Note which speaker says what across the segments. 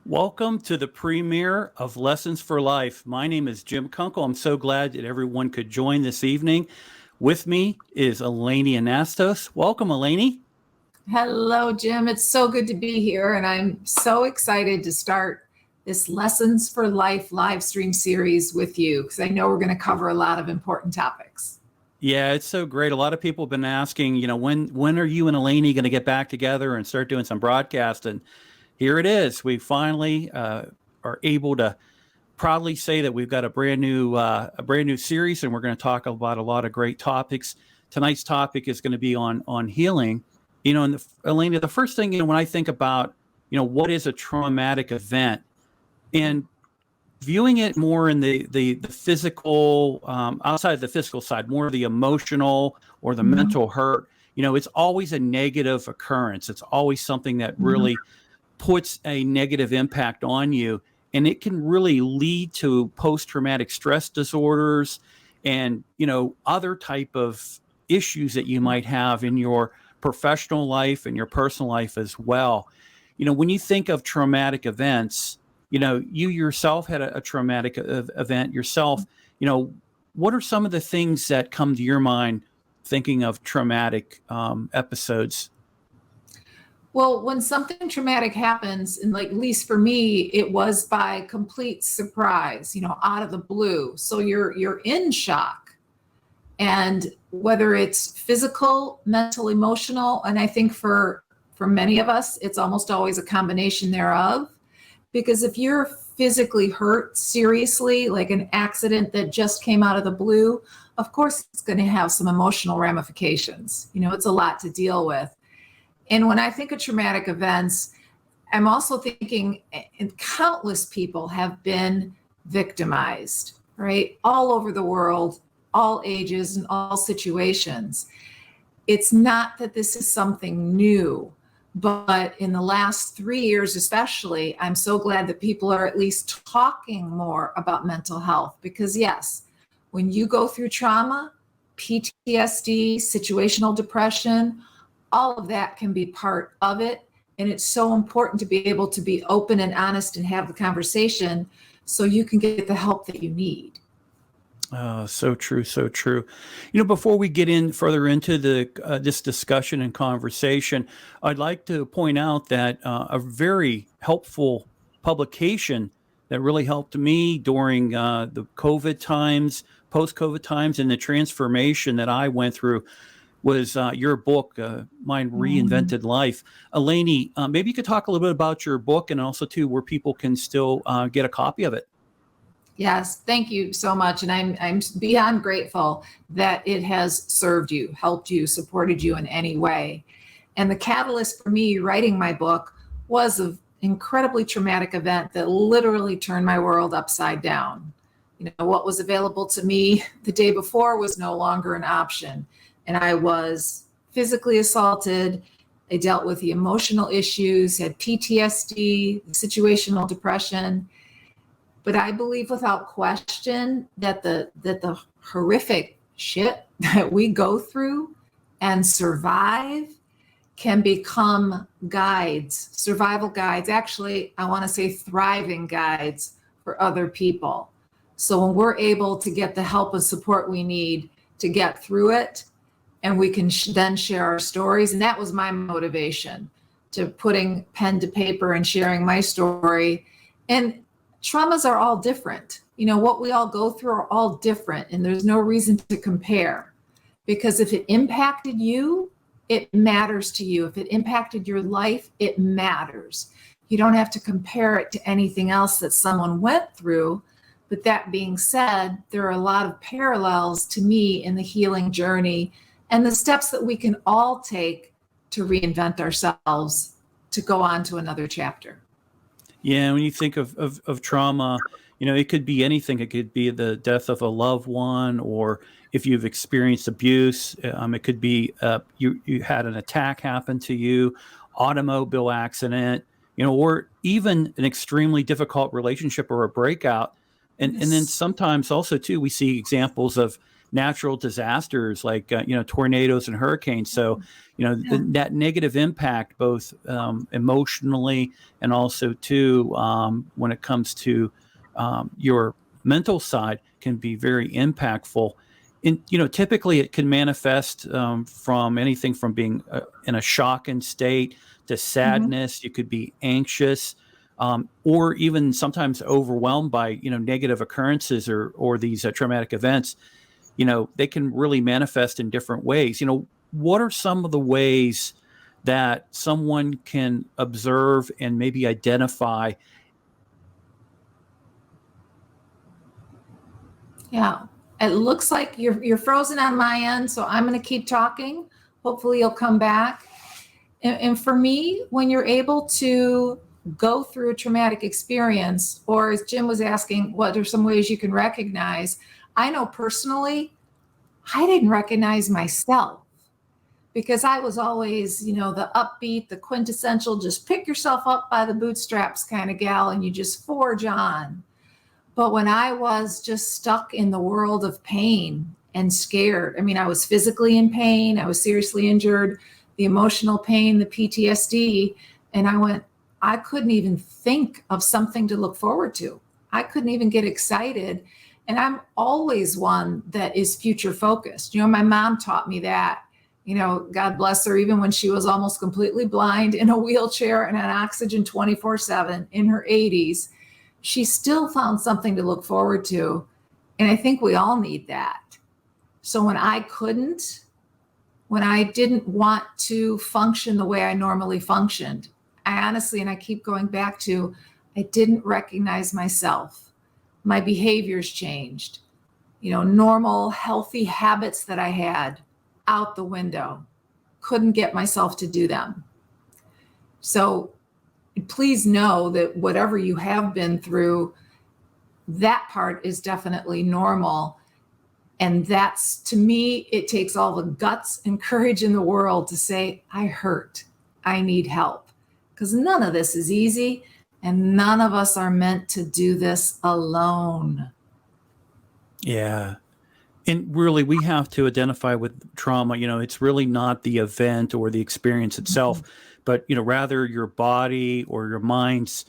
Speaker 1: Welcome to the premiere of Lessons for Life. My name is Jim Kunkel. I'm so glad that everyone could join this evening. With me is Eleni Anastos. Welcome, Eleni.
Speaker 2: Hello, Jim. It's so good to be here, and I'm so excited to start this Lessons for Life live stream series with you because I know we're going to cover a lot of important topics.
Speaker 1: Yeah, it's so great. A lot of people have been asking, when are you and Eleni going to get back together and start doing some broadcast? And here it is. We finally are able to proudly say that we've got a brand new series, and we're going to talk about a lot of great topics. Tonight's topic is going to be on healing. And Elena, the first thing, when I think about, what is a traumatic event, and viewing it more in the physical, outside of the physical side, more the emotional or the mental hurt, it's always a negative occurrence. It's always something that really puts a negative impact on you. And it can really lead to post-traumatic stress disorders and, other type of issues that you might have in your professional life and your personal life as well. When you think of traumatic events, you yourself had a traumatic event yourself. What are some of the things that come to your mind thinking of traumatic episodes?
Speaker 2: Well, when something traumatic happens, and like at least for me, it was by complete surprise, out of the blue. So you're in shock. And whether it's physical, mental, emotional, and I think for many of us, it's almost always a combination thereof. Because if you're physically hurt seriously, like an accident that just came out of the blue, of course it's going to have some emotional ramifications. It's a lot to deal with. And when I think of traumatic events, I'm also thinking, and countless people have been victimized, right? All over the world, all ages and all situations. It's not that this is something new, but in the last 3 years especially, I'm so glad that people are at least talking more about mental health because yes, when you go through trauma, PTSD, situational depression, all of that can be part of it. And it's so important to be able to be open and honest and have the conversation so you can get the help that you need.
Speaker 1: So true, so true. Before we get in further into this discussion and conversation, I'd like to point out that a very helpful publication that really helped me during the COVID times, post-COVID times, and the transformation that I went through was your book, Mine Reinvented Life. Eleni, maybe you could talk a little bit about your book and also, too, where people can still get a copy of it.
Speaker 2: Yes, thank you so much. And I'm beyond grateful that it has served you, helped you, supported you in any way. And the catalyst for me writing my book was an incredibly traumatic event that literally turned my world upside down. What was available to me the day before was no longer an option. And I was physically assaulted. I dealt with the emotional issues, had PTSD, situational depression. But I believe without question that the horrific shit that we go through and survive can become guides, survival guides. Actually, I want to say thriving guides for other people. So when we're able to get the help and support we need to get through it, and we can then share our stories. And that was my motivation to putting pen to paper and sharing my story. And traumas are all different. What we all go through are all different. And there's no reason to compare. Because if it impacted you, it matters to you. If it impacted your life, it matters. You don't have to compare it to anything else that someone went through. But that being said, there are a lot of parallels to me in the healing journey and the steps that we can all take to reinvent ourselves to go on to another chapter.
Speaker 1: Yeah, when you think of trauma, it could be anything. It could be the death of a loved one, or if you've experienced abuse, it could be you had an attack happen to you, automobile accident, or even an extremely difficult relationship or a breakout. And then sometimes also, too, we see examples of natural disasters like, tornadoes and hurricanes. So, that negative impact, both emotionally and also too, when it comes to your mental side, can be very impactful. Typically it can manifest from anything from being in a shocking state to sadness. You could be anxious, or even sometimes overwhelmed by negative occurrences or these traumatic events. They can really manifest in different ways. What are some of the ways that someone can observe and maybe identify?
Speaker 2: Yeah, it looks like you're frozen on my end, so I'm going to keep talking. Hopefully you'll come back. And for me, when you're able to go through a traumatic experience, or as Jim was asking, what are some ways you can recognize? I know personally, I didn't recognize myself because I was always, the upbeat, the quintessential, just pick yourself up by the bootstraps kind of gal, and you just forge on. But when I was just stuck in the world of pain and scared, I was physically in pain, I was seriously injured, the emotional pain, the PTSD, and I couldn't even think of something to look forward to. I couldn't even get excited. And I'm always one that is future focused. My mom taught me that, God bless her, even when she was almost completely blind in a wheelchair and on oxygen 24/7 in her 80s, she still found something to look forward to. And I think we all need that. So when I didn't want to function the way I normally functioned, I honestly, and I keep going back to, I didn't recognize myself. My behaviors changed. Normal, healthy habits that I had out the window. Couldn't get myself to do them. So please know that whatever you have been through, that part is definitely normal. And that's, to me, it takes all the guts and courage in the world to say, I hurt, I need help. Because none of this is easy, and none of us are meant to do this alone.
Speaker 1: Yeah. And really, we have to identify with trauma. It's really not the event or the experience itself, but, rather your body or your mind's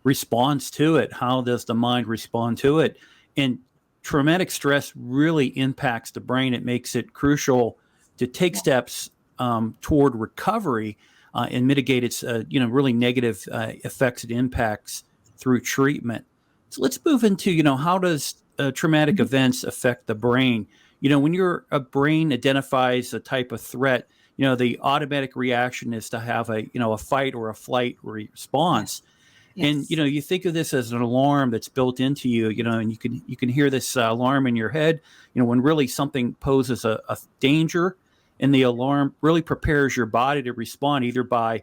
Speaker 1: response to it. How does the mind respond to it? And traumatic stress really impacts the brain. It makes it crucial to take steps toward recovery and mitigate its, really negative effects and impacts through treatment. So let's move into, how does traumatic events affect the brain? When your brain identifies a type of threat, the automatic reaction is to have a fight or a flight response.
Speaker 2: Yes.
Speaker 1: And you think of this as an alarm that's built into you, and you can hear this alarm in your head, when really something poses a danger, and the alarm really prepares your body to respond either by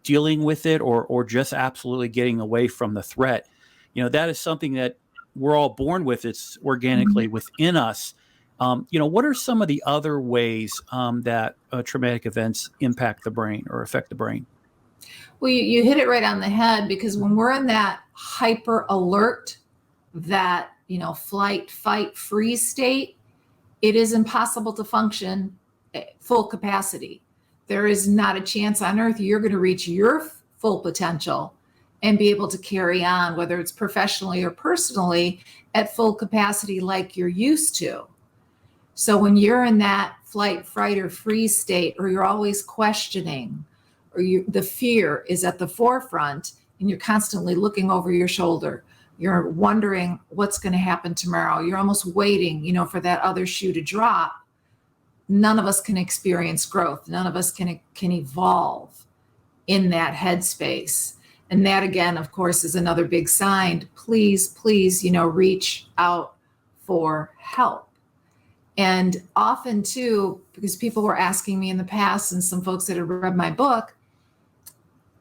Speaker 1: dealing with it or just absolutely getting away from the threat. That is something that we're all born with. It's organically within us. What are some of the other ways that traumatic events impact the brain or affect the brain?
Speaker 2: Well, you hit it right on the head, because when we're in that hyper alert, that, flight, fight, freeze state, it is impossible to function at full capacity. There is not a chance on earth you're going to reach your full potential and be able to carry on, whether it's professionally or personally, at full capacity like you're used to. So when you're in that flight, fright, or freeze state, or you're always questioning, or the fear is at the forefront, and you're constantly looking over your shoulder, you're wondering what's going to happen tomorrow, you're almost waiting, for that other shoe to drop, none of us can experience growth. None of us can evolve in that headspace. And that, again, of course, is another big sign. Please, reach out for help. And often too, because people were asking me in the past, and some folks that had read my book,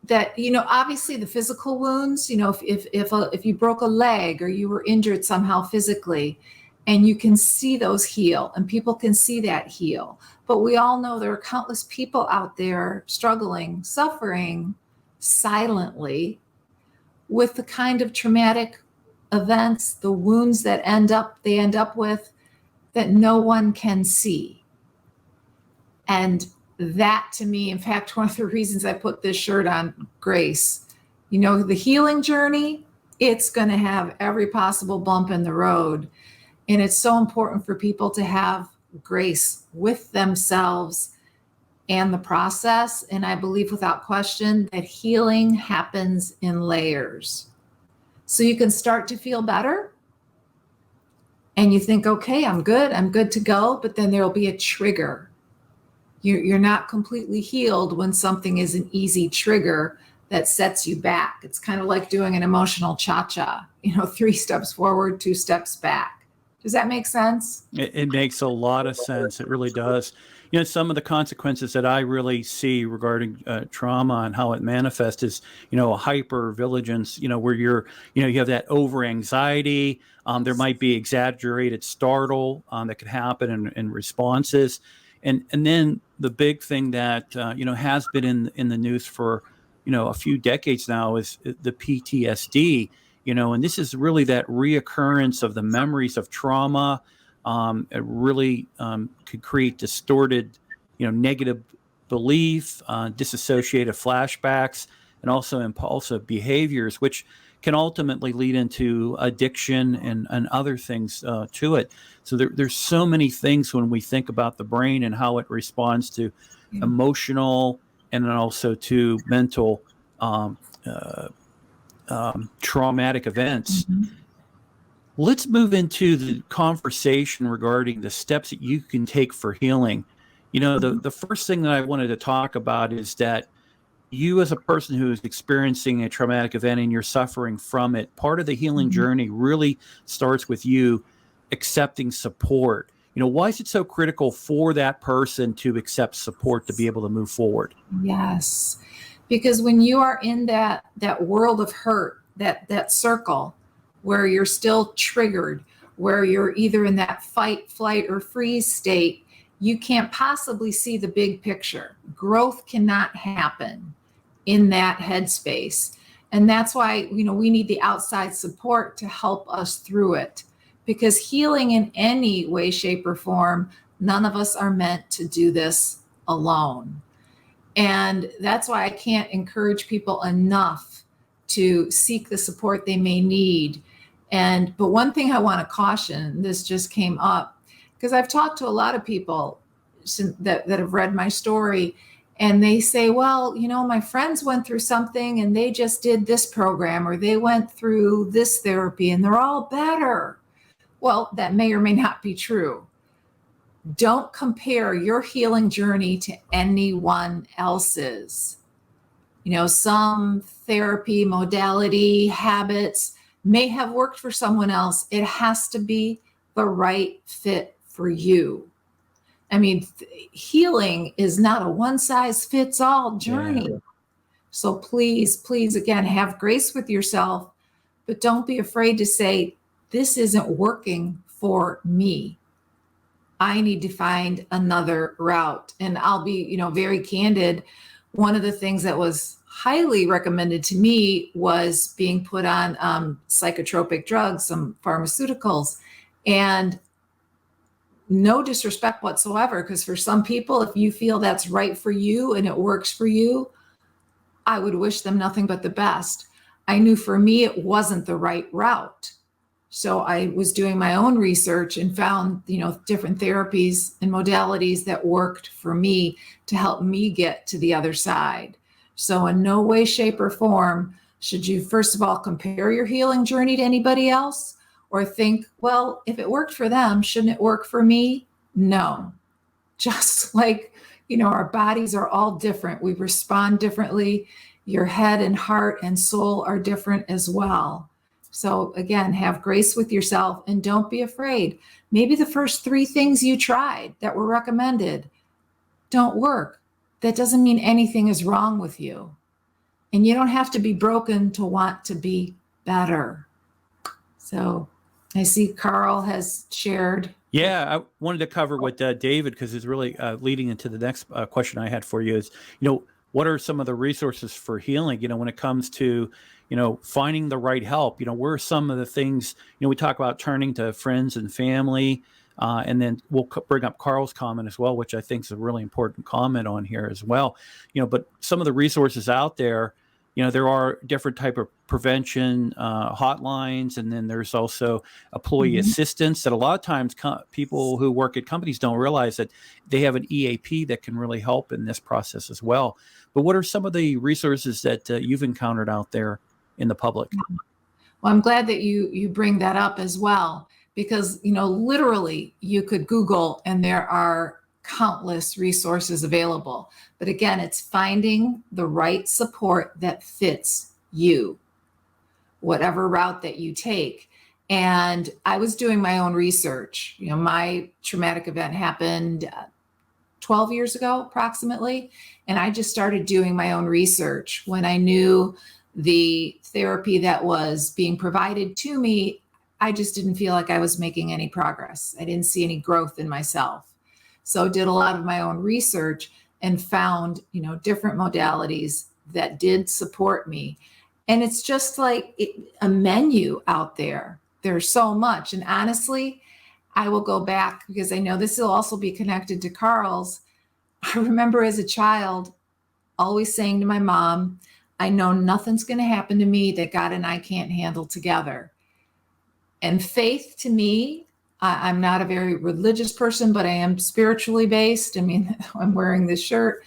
Speaker 2: that, obviously the physical wounds, if you broke a leg or you were injured somehow physically, and you can see those heal, and people can see that heal. But we all know there are countless people out there struggling, suffering silently with the kind of traumatic events, the wounds that they end up with, that no one can see. And that to me, in fact, one of the reasons I put this shirt on, Grace, the healing journey, it's going to have every possible bump in the road. And it's so important for people to have grace with themselves and the process. And I believe without question that healing happens in layers. So you can start to feel better and you think, okay, I'm good to go. But then there'll be a trigger. You're not completely healed when something is an easy trigger that sets you back. It's kind of like doing an emotional cha-cha, 3 steps forward, 2 steps back. Does that make sense?
Speaker 1: It makes a lot of sense. It really does. Some of the consequences that I really see regarding trauma and how it manifests is, a hypervigilance, where you have that over anxiety. There might be exaggerated startle that could happen in responses. And then the big thing that, has been in the news for, a few decades now is the PTSD, and this is really that reoccurrence of the memories of trauma. It really could create distorted, negative belief, disassociative flashbacks, and also impulsive behaviors, which can ultimately lead into addiction and other things to it. So there's so many things when we think about the brain and how it responds to emotional and then also to mental traumatic events. Mm-hmm. Let's move into the conversation regarding the steps that you can take for healing. The first thing that I wanted to talk about is that you, as a person who is experiencing a traumatic event and you're suffering from it, part of the healing journey really starts with you accepting support. Why is it so critical for that person to accept support to be able to move forward?
Speaker 2: Yes, because when you are in that world of hurt, that circle where you're still triggered, where you're either in that fight, flight, or freeze state, you can't possibly see the big picture. Growth cannot happen in that headspace. And that's why, we need the outside support to help us through it. Because healing in any way, shape, or form, none of us are meant to do this alone. And that's why I can't encourage people enough to seek the support they may need. But one thing I want to caution, this just came up, because I've talked to a lot of people that have read my story, and they say, well, my friends went through something and they just did this program, or they went through this therapy and they're all better. Well, that may or may not be true. Don't compare your healing journey to anyone else's. Some therapy modality, habits may have worked for someone else. It has to be the right fit for you. Healing is not a one-size-fits-all journey. Yeah. So please, again, have grace with yourself, but don't be afraid to say, this isn't working for me. I need to find another route. And I'll be, very candid. One of the things that was highly recommended to me was being put on psychotropic drugs, some pharmaceuticals. And no disrespect whatsoever, because for some people, if you feel that's right for you and it works for you, I would wish them nothing but the best. I knew for me, it wasn't the right route. So I was doing my own research and found, different therapies and modalities that worked for me to help me get to the other side. So in no way, shape, or form should you, first of all, compare your healing journey to anybody else, or think, well, if it worked for them, shouldn't it work for me? No. Just like, our bodies are all different. We respond differently. Your head and heart and soul are different as well. So again, have grace with yourself and don't be afraid. Maybe the first 3 things you tried that were recommended don't work. That doesn't mean anything is wrong with you. And you don't have to be broken to want to be better. So I see Carl has shared.
Speaker 1: Yeah, I wanted to cover what David, because it's really leading into the next question I had for you is, what are some of the resources for healing, when it comes to, finding the right help? Where are some of the things, we talk about turning to friends and family, And then we'll bring up Carl's comment as well, which I think is a really important comment on here as well. But some of the resources out there, there are different type of prevention hotlines, and then there's also employee assistance that a lot of times people who work at companies don't realize that they have an EAP that can really help in this process as well. But what are some of the resources that you've encountered out there in the public?
Speaker 2: Well, I'm glad that you bring that up as well, because, literally you could Google and there are countless resources available. But again, it's finding the right support that fits you, whatever route that you take. And I was doing my own research. My traumatic event happened 12 years ago, approximately. And I just started doing my own research when I knew the therapy that was being provided to me. I just didn't feel like I was making any progress. I didn't see any growth in myself. So did a lot of my own research and found, different modalities that did support me. And it's just like a menu out there. There's so much. And honestly, I will go back because I know this will also be connected to Carl's. I remember as a child always saying to my mom, I know nothing's going to happen to me that God and I can't handle together. And faith to me, I'm not a very religious person, but I am spiritually based. I mean, I'm wearing this shirt.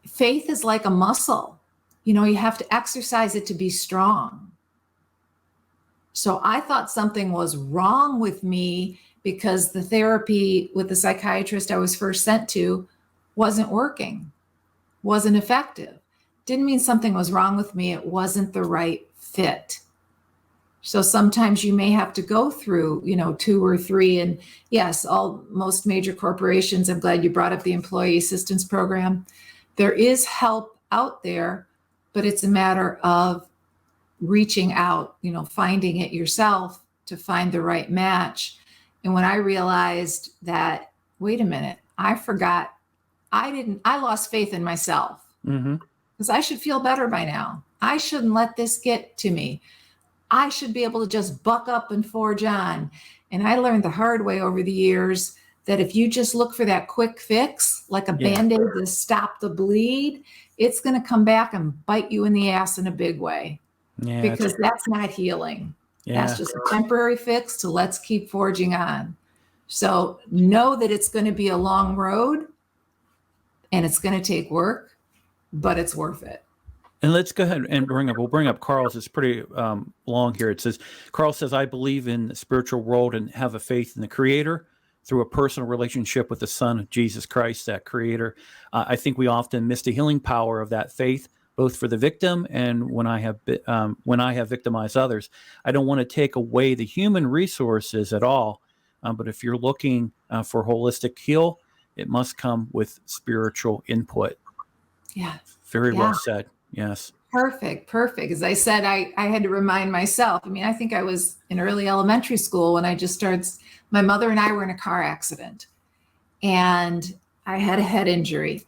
Speaker 2: Faith is like a muscle. You have to exercise it to be strong. So I thought something was wrong with me because the therapy with the psychiatrist I was first sent to wasn't working, wasn't effective. Didn't mean something was wrong with me. It wasn't the right fit. So sometimes you may have to go through, 2 or 3. And yes, most major corporations, I'm glad you brought up the employee assistance program. There is help out there, but it's a matter of reaching out, finding it yourself to find the right match. And when I realized that, wait a minute, I lost faith in myself. Because I should feel better by now. I shouldn't let this get to me. I should be able to just buck up and forge on. And I learned the hard way over the years that if you just look for that quick fix, like a Band-Aid to stop the bleed, it's going to come back and bite you in the ass in a big way. Yeah, because that's not healing. Yeah. That's just a temporary fix to let's keep forging on. So know that it's going to be a long road and it's going to take work, but it's worth it.
Speaker 1: And let's go ahead and we'll bring up Carl's. It's pretty long here. It says, Carl says, I believe in the spiritual world and have a faith in the Creator through a personal relationship with the Son of Jesus Christ, that Creator. I think we often miss the healing power of that faith, both for the victim and when I have victimized others. I don't want to take away the human resources at all, but if you're looking for holistic heal, it must come with spiritual input.
Speaker 2: Yeah.
Speaker 1: Very well said. Yes.
Speaker 2: Perfect. As I said, I had to remind myself. I mean, I think I was in early elementary school when I just started. My mother and I were in a car accident and I had a head injury,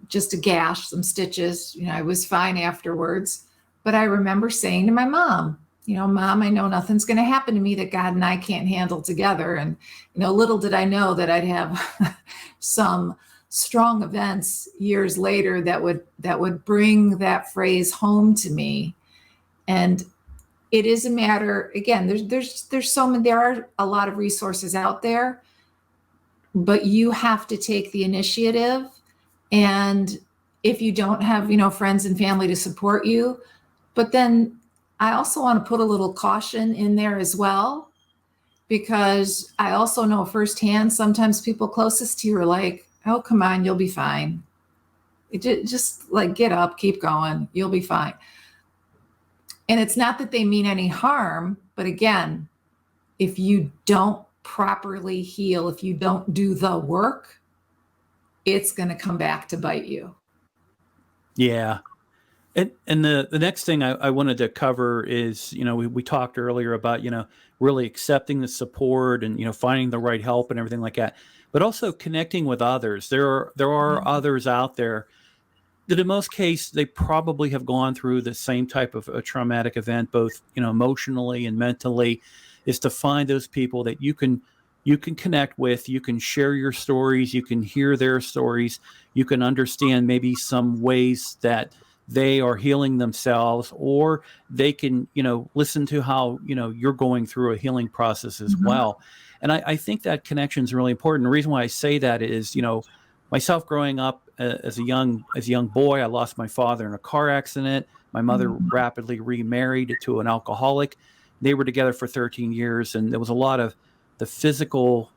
Speaker 2: just a gash, some stitches. I was fine afterwards. But I remember saying to my mom, Mom, I know nothing's going to happen to me that God and I can't handle together. And, little did I know that I'd have some strong events years later that would bring that phrase home to me. And it is a matter, again, there's so many, there are a lot of resources out there, but you have to take the initiative. And if you don't have, friends and family to support you, but then I also want to put a little caution in there as well, because I also know firsthand, sometimes people closest to you are like, oh, come on, you'll be fine. Just like get up, keep going, you'll be fine. And it's not that they mean any harm, but again, if you don't properly heal, if you don't do the work, it's going to come back to bite you.
Speaker 1: Yeah. And the next thing I wanted to cover is, we talked earlier about, really accepting the support and, finding the right help and everything like that, but also connecting with others. There are others out there that in most cases they probably have gone through the same type of a traumatic event, both emotionally and mentally, is to find those people that you can connect with, you can share your stories, you can hear their stories, you can understand maybe some ways that they are healing themselves, or they can listen to how you're going through a healing process as
Speaker 2: Mhm.
Speaker 1: well. And I think that connection is really important. The reason why I say that is, myself growing up as a young boy, I lost my father in a car accident. My mother rapidly remarried to an alcoholic. They were together for 13 years, and there was a lot of the physical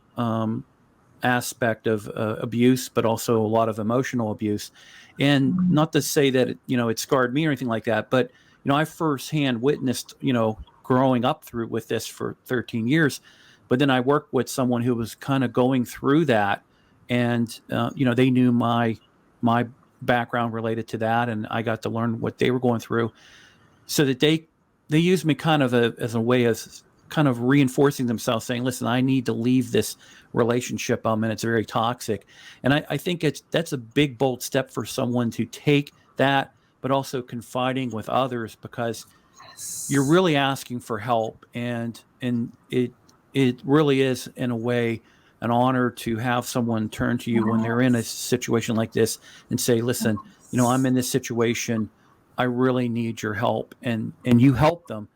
Speaker 1: aspect of abuse, but also a lot of emotional abuse. And not to say that it scarred me or anything like that, but I firsthand witnessed growing up through with this for 13 years. But then I worked with someone who was kind of going through that, and they knew my background related to that, and I got to learn what they were going through, so that they used me kind of as a way of kind of reinforcing themselves, saying, listen, I need to leave this relationship and it's very toxic. And I think that's a big bold step for someone to take that, but also confiding with others, because you're really asking for help, and it really is, in a way, an honor to have someone turn to you when they're in a situation like this and say, listen, I'm in this situation, I really need your help. And you help them.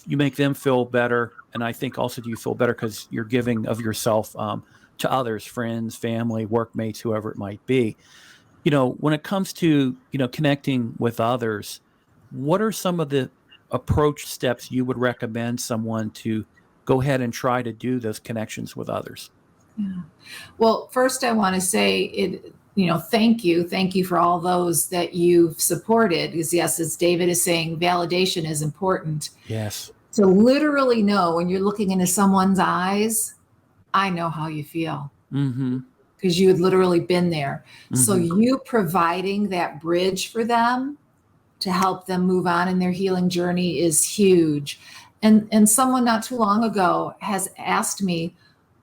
Speaker 1: You make them feel better, and I think also you feel better because you're giving of yourself to others, friends, family, workmates, whoever it might be. When it comes to connecting with others, what are some of the approach steps you would recommend someone to go ahead and try to do those connections with others?
Speaker 2: Yeah. Well, first I want to say thank you. Thank you for all those that you've supported. Because yes, as David is saying, validation is important.
Speaker 1: Yes.
Speaker 2: To literally know when you're looking into someone's eyes, I know how you feel.
Speaker 1: Mm-hmm.
Speaker 2: Because you had literally been there. So
Speaker 1: Mm-hmm.
Speaker 2: you providing that bridge for them to help them move on in their healing journey is huge. And someone not too long ago has asked me,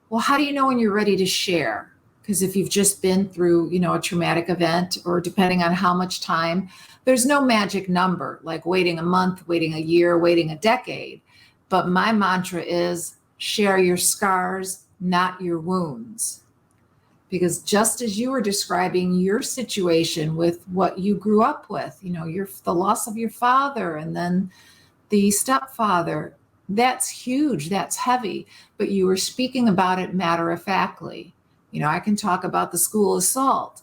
Speaker 2: well, how do you know when you're ready to share? Because if you've just been through, a traumatic event, or depending on how much time, there's no magic number, like waiting a month, waiting a year, waiting a decade. But my mantra is share your scars, not your wounds. Because just as you were describing your situation with what you grew up with, the loss of your father and then the stepfather, that's huge, that's heavy, but you were speaking about it matter of factly. I can talk about the school assault,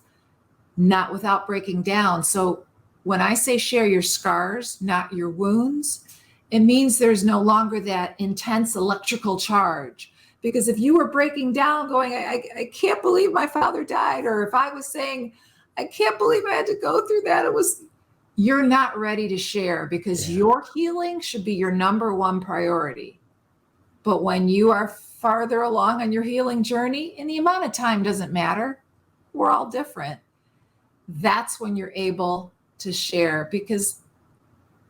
Speaker 2: not without breaking down. So when I say share your scars, not your wounds, it means there's no longer that intense electrical charge. Because if you were breaking down going, I can't believe my father died, or if I was saying, I can't believe I had to go through that, you're not ready to share, because your healing should be your number one priority. But when you are farther along on your healing journey, and the amount of time doesn't matter, we're all different, that's when you're able to share, because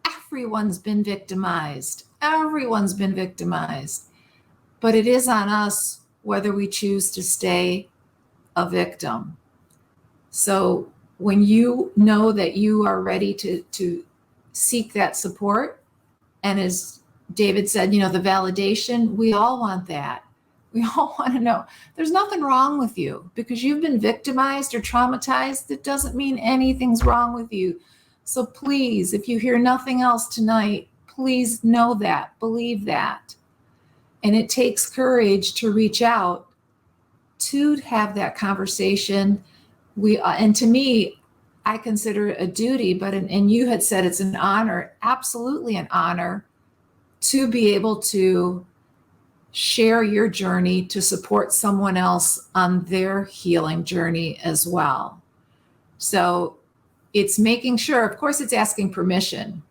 Speaker 2: everyone's been victimized. Everyone's been victimized. But it is on us whether we choose to stay a victim. So when you know that you are ready to seek that support, and as David said, the validation, we all want that. We all want to know there's nothing wrong with you. Because you've been victimized or traumatized, that doesn't mean anything's wrong with you. So please, if you hear nothing else tonight, please know that, believe that. And it takes courage to reach out to have that conversation. And to me, I consider it a duty, and you had said it's an honor, absolutely an honor, to be able to share your journey to support someone else on their healing journey as well. So it's making sure, of course, it's asking permission.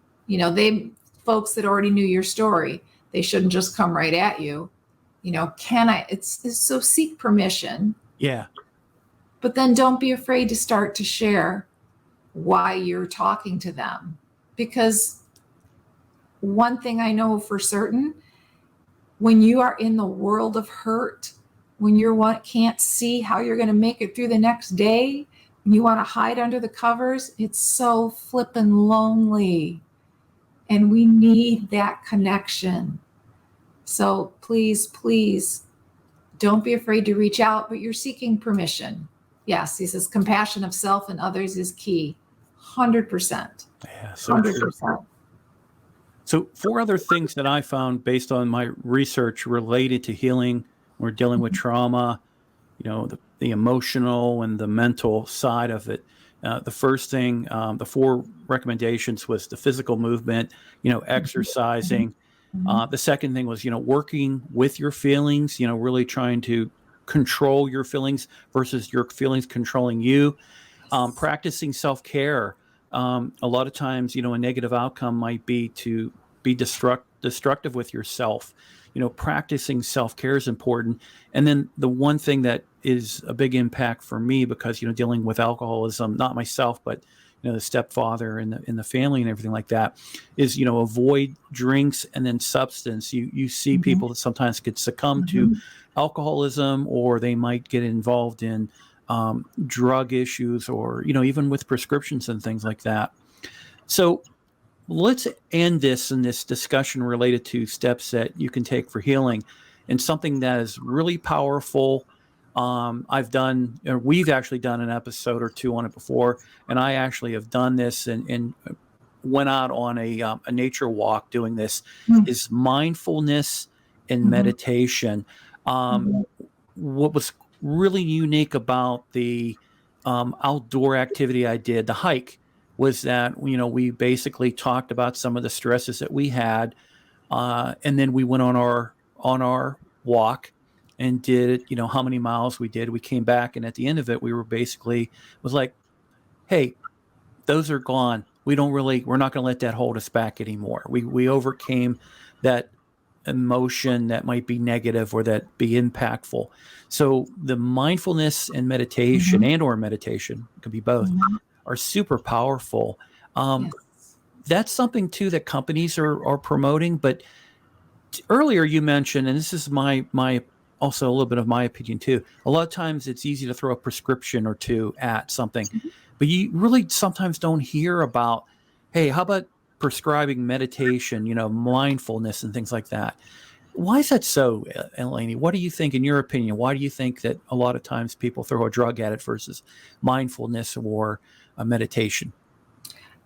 Speaker 2: Folks that already knew your story, they shouldn't just come right at you. It's so seek permission.
Speaker 1: Yeah.
Speaker 2: But then don't be afraid to start to share why you're talking to them. Because one thing I know for certain, when you are in the world of hurt, when you can't see how you're going to make it through the next day, and you want to hide under the covers, it's so flippin' lonely. And we need that connection. So please, please don't be afraid to reach out, but you're seeking permission. Yes, he says compassion of self and others is key. 100%.
Speaker 1: Yeah, so true.
Speaker 2: 100%.
Speaker 1: So 4 other things that I found based on my research related to healing or dealing with trauma, the emotional and the mental side of it. The first thing, the 4 recommendations was the physical movement, exercising. The second thing was, working with your feelings, really trying to control your feelings versus your feelings controlling you. Practicing self-care. A lot of times, a negative outcome might be to be destructive with yourself. Practicing self-care is important. And then the one thing that is a big impact for me, because, dealing with alcoholism, not myself, but, the stepfather in the family and everything like that, is, avoid drinks and then substance. You see people that sometimes could succumb to alcoholism, or they might get involved in drug issues, or, even with prescriptions and things like that. So let's end this in this discussion related to steps that you can take for healing, and something that is really powerful. We've actually done an episode or 2 on it before, and I actually have done this and went out on a nature walk doing this, is mindfulness and meditation. What was really unique about the outdoor activity I did, the hike, was that, we basically talked about some of the stresses that we had. And then we went on our walk and did, how many miles we did. We came back, and at the end of it, we were was like, hey, those are gone. We're not going to let that hold us back anymore. We overcame that emotion that might be negative or that be impactful. So the mindfulness and meditation or meditation, it could be both, are super powerful.
Speaker 2: Yes.
Speaker 1: That's something too that companies are promoting. But earlier you mentioned, and this is my also a little bit of my opinion too, a lot of times it's easy to throw a prescription or 2 at something, but you really sometimes don't hear about, hey, how about prescribing meditation, mindfulness and things like that. Why is that so, Elaine? What do you think, in your opinion? Why do you think that a lot of times people throw a drug at it versus mindfulness or a meditation?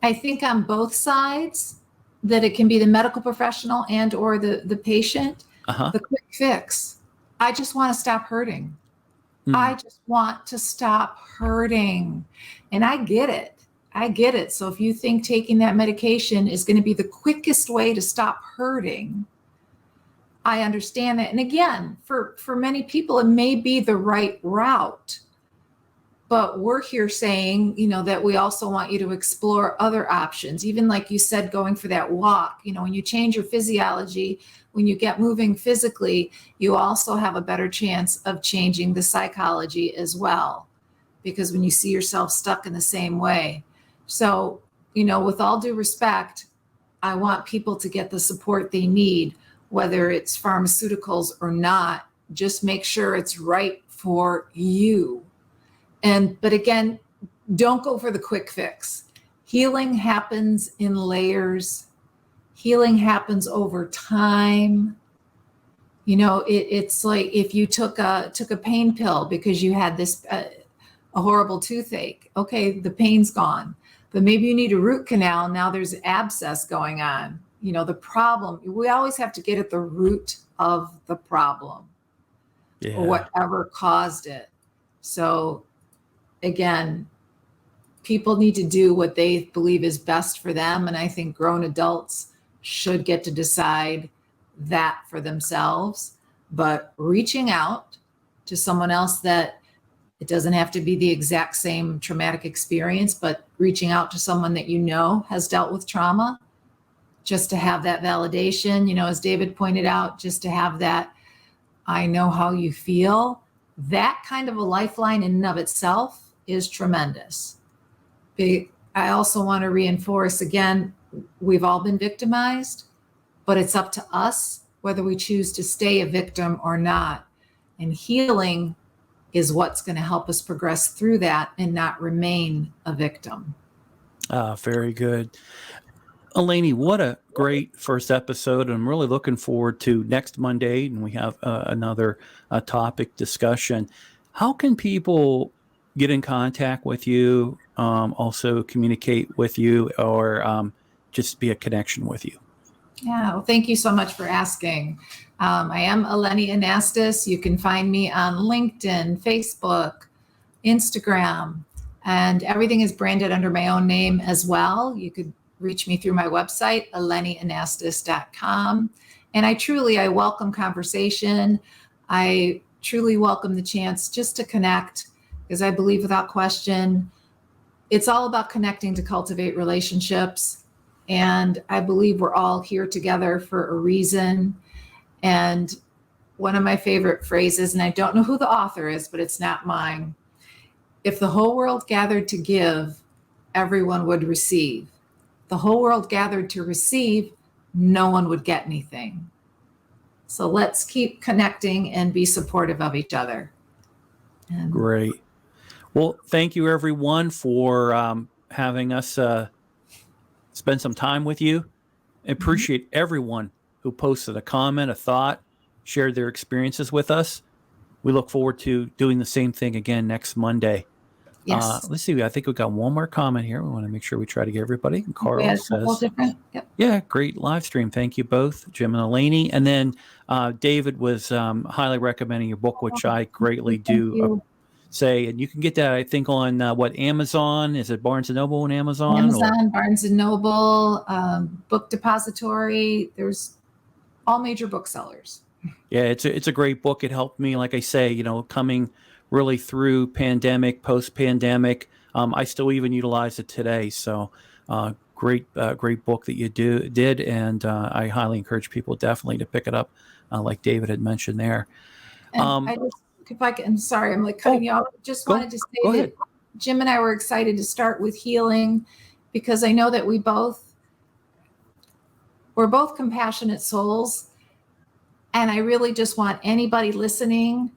Speaker 2: I think on both sides, that it can be the medical professional and or the patient. The quick fix. I just want to stop hurting. I just want to stop hurting. And I get it. So if you think taking that medication is going to be the quickest way to stop hurting, I understand that. And again, for many people, it may be the right route. But we're here saying, that we also want you to explore other options. Even like you said, going for that walk, when you change your physiology, when you get moving physically, you also have a better chance of changing the psychology as well. Because when you see yourself stuck in the same way. So, with all due respect, I want people to get the support they need, whether it's pharmaceuticals or not. Just make sure it's right for you. But again, don't go for the quick fix. Healing happens in layers. Healing happens over time. It's like if you took a pain pill because you had this a horrible toothache. Okay, the pain's gone, but maybe you need a root canal. Now there's abscess going on. The problem. We always have to get at the root of the problem, or whatever caused it. So again, people need to do what they believe is best for them. And I think grown adults should get to decide that for themselves. But reaching out to someone else, that it doesn't have to be the exact same traumatic experience, but reaching out to someone that has dealt with trauma, just to have that validation, as David pointed out, just to have that, I know how you feel. That kind of a lifeline in and of itself is tremendous. I also want to reinforce again, we've all been victimized, but it's up to us whether we choose to stay a victim or not. And healing is what's going to help us progress through that and not remain a victim.
Speaker 1: Very good. Eleni, what a great first episode. I'm really looking forward to next Monday, and we have another topic discussion. How can people get in contact with you, also communicate with you, or just be a connection with you?
Speaker 2: Yeah, well, thank you so much for asking. I am Eleni Anastas. You can find me on LinkedIn, Facebook, Instagram, and everything is branded under my own name as well. You could reach me through my website, elenianastas.com. And I welcome conversation. I truly welcome the chance just to connect, because I believe without question, it's all about connecting to cultivate relationships. And I believe we're all here together for a reason. And one of my favorite phrases, and I don't know who the author is, but it's not mine. If the whole world gathered to give, everyone would receive. The whole world gathered to receive, no one would get anything. So let's keep connecting and be supportive of each other. And
Speaker 1: Great. Well, thank you everyone for having us spend some time with you. I appreciate everyone who posted a comment, a thought, shared their experiences with us. We look forward to doing the same thing again next Monday.
Speaker 2: yes,
Speaker 1: Let's see. I think we've got one more comment here. We want to make sure we try to get everybody. And Carl
Speaker 2: we had a couple
Speaker 1: says,
Speaker 2: different. Yep.
Speaker 1: yeah, great live stream. Thank you both, Jim and Eleni. And then David was highly recommending your book, which I greatly do say. And you can get that, I think, on Amazon? Is it Barnes & Noble and Amazon?
Speaker 2: Amazon, Barnes & Noble, Book Depository. There's all major booksellers.
Speaker 1: Yeah, it's a great book. It helped me, like I say, coming really through pandemic, post-pandemic. I still even utilize it today. So great book that you did, and I highly encourage people definitely to pick it up, like David had mentioned there.
Speaker 2: And I just, if I can, I'm sorry, I'm like cutting you off. Just wanted to say that Jim and I were excited to start with healing, because I know that we're both compassionate souls. And I really just want anybody listening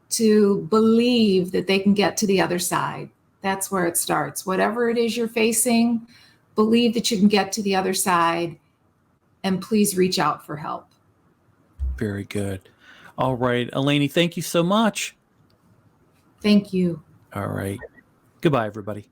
Speaker 2: to believe that they can get to the other side. That's where it starts. Whatever it is you're facing, believe that you can get to the other side, and please reach out for help.
Speaker 1: Very good. All right, Eleni, thank you so much.
Speaker 2: Thank you.
Speaker 1: All right. Goodbye, everybody.